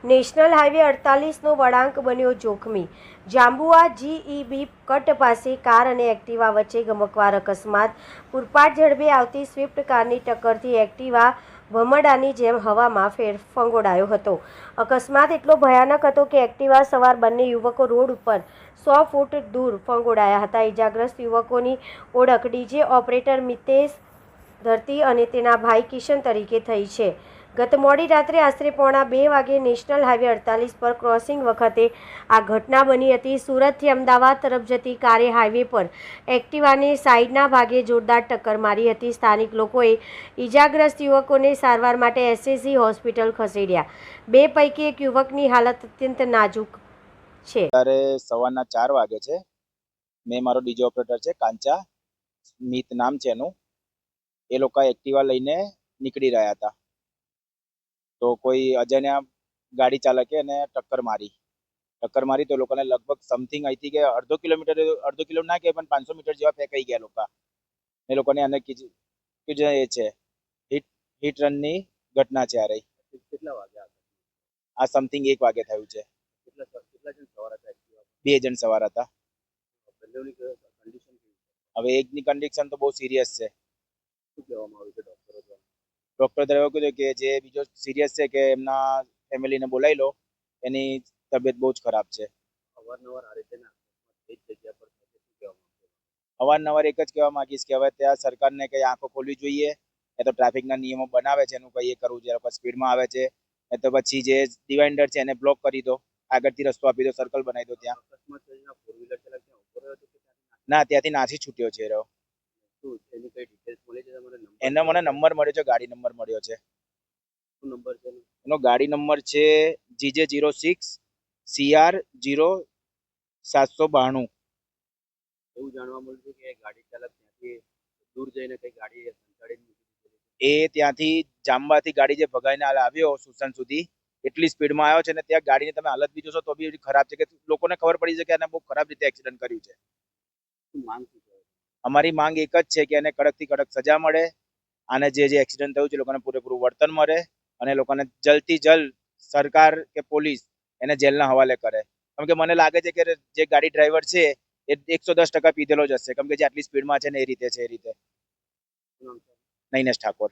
National highway 48નો વળાંક બન્યો જોખમી। જાંબુઆ જીઈબી કટ પાસે કાર અને એક્ટિવા વચ્ચે ગમખ્વાર અકસ્માત। પૂરપાટ ઝડપે આવતી સ્વિફ્ટ કારની ટક્કરથી એક્ટિવા ભમરડાની જેમ હવામાં ફંગોળાયો હતો। અકસ્માત એટલો ભયાનક હતો કે એક્ટિવા સવાર બંને યુવકો રોડ ઉપર 100 ફૂટ દૂર ફંગોળાયા હતા। ઇજાગ્રસ્ત યુવકોની ઓળખ ડીજે ઓપરેટર મિતેશ ધરતી અને તેના ભાઈ કિશન તરીકે થઈ છે। ગત મોડી રાત્રે આશરે 1:45 વાગે નેશનલ હાઈવે 48 પર ક્રોસિંગ વખતે આ ઘટના બની હતી। સુરતથી અમદાવાદ તરફ જતી કારે હાઈવે પર એક્ટિવાને સાઈડના ભાગે જોરદાર ટક્કર મારી હતી। સ્થાનિક લોકોએ ઇજાગ્રસ્ત યુવકોને સારવાર માટે એસએસજી હોસ્પિટલ ખસેડ્યા। બે પૈકી એક યુવકની હાલત અત્યંત નાજુક છે। ત્યારે સવારના 4 વાગે છે। મેં મારો ડીજે ઓપરેટર છે કાંચા, મિત નામ છે એનું। એ લોકો એક્ટિવા લઈને નીકળી રહ્યા હતા તો કોઈ અજાણ્યા ગાડી ચાલકે એને ટક્કર મારી તો લોકોને લગભગ સમથિંગ અહીંથી કે અડધો કિલોમીટર ના કે પણ 500 મીટર જેવા ફેંકાઈ ગયા લોકો। એ લોકોને અને એ છે હિટ રનની ઘટના છે। આ કેટલા વાગે આ સમથિંગ 1 વાગે થયું છે। કેટલા જણ સવાર હતા? 2 જણ સવાર હતા। હવે એકની કન્ડિશન તો બહુ સિરિયસ છે। શું કહેવામાં આવ્યું છે ડોક્ટર દ્વારા? એવું કીધું કે જે બીજો સિરિયસ છે કે એમના ફેમિલીને બોલાવી લો, એની તબિયત બહુ જ ખરાબ છે। અવારનવાર આ રીતે અવારનવાર એક જ કહેવા માંગીશ કે હવે ત્યાં સરકારને કઈ આંખો ખોલવી જોઈએ। એ તો ટ્રાફિકના નિયમો બનાવે છે એનું કઈ એ કરવું જોઈએ। સ્પીડમાં આવે છે એ તો પછી જે ડિવાઈડર છે એને બ્લોક કરી દો, આગળથી રસ્તો આપી દો, સર્કલ બનાવી દો। ત્યાં ના, ત્યાંથી નાસી છૂટ્યો છે એનો મને નંબર મળ્યો છે, ગાડી નંબર મળ્યો છે। એનો ગાડી નંબર છે GJ06 CR0792। એવું જાણવા મળ્યું છે કે ગાડી ચાલક ત્યાંથી દૂર જઈને કઈ ગાડી એ ત્યાંથી જાંબાથી ગાડી જે ભગાઈને આવ્યો સુસન સુધી, એટલી સ્પીડમાં આવ્યો છે ને ત્યાં ગાડીની તમે હાલત બી જોશો તો બી એટલી ખરાબ છે કે લોકોને ખબર પડી છે કે એને બહુ ખરાબ રીતે એક્સિડન્ટ કર્યું છે। અમારી માંગ એક જ છે કે એને કડકથી કડક સજા મળે, આને જે એક્સિડન્ટ થયું છે લોકોને પૂરેપૂરું વળતર મળે અને લોકોને જલ્દથી જલ્દ સરકાર કે પોલીસ એને જેલના હવાલે કરે। કેમ કે મને લાગે છે કે જે ગાડી ડ્રાઈવર છે એ 110% પીધેલો જ હશે, કેમ કે જે આટલી સ્પીડમાં છે ને એ રીતે નૈનેશ ઠાકોર।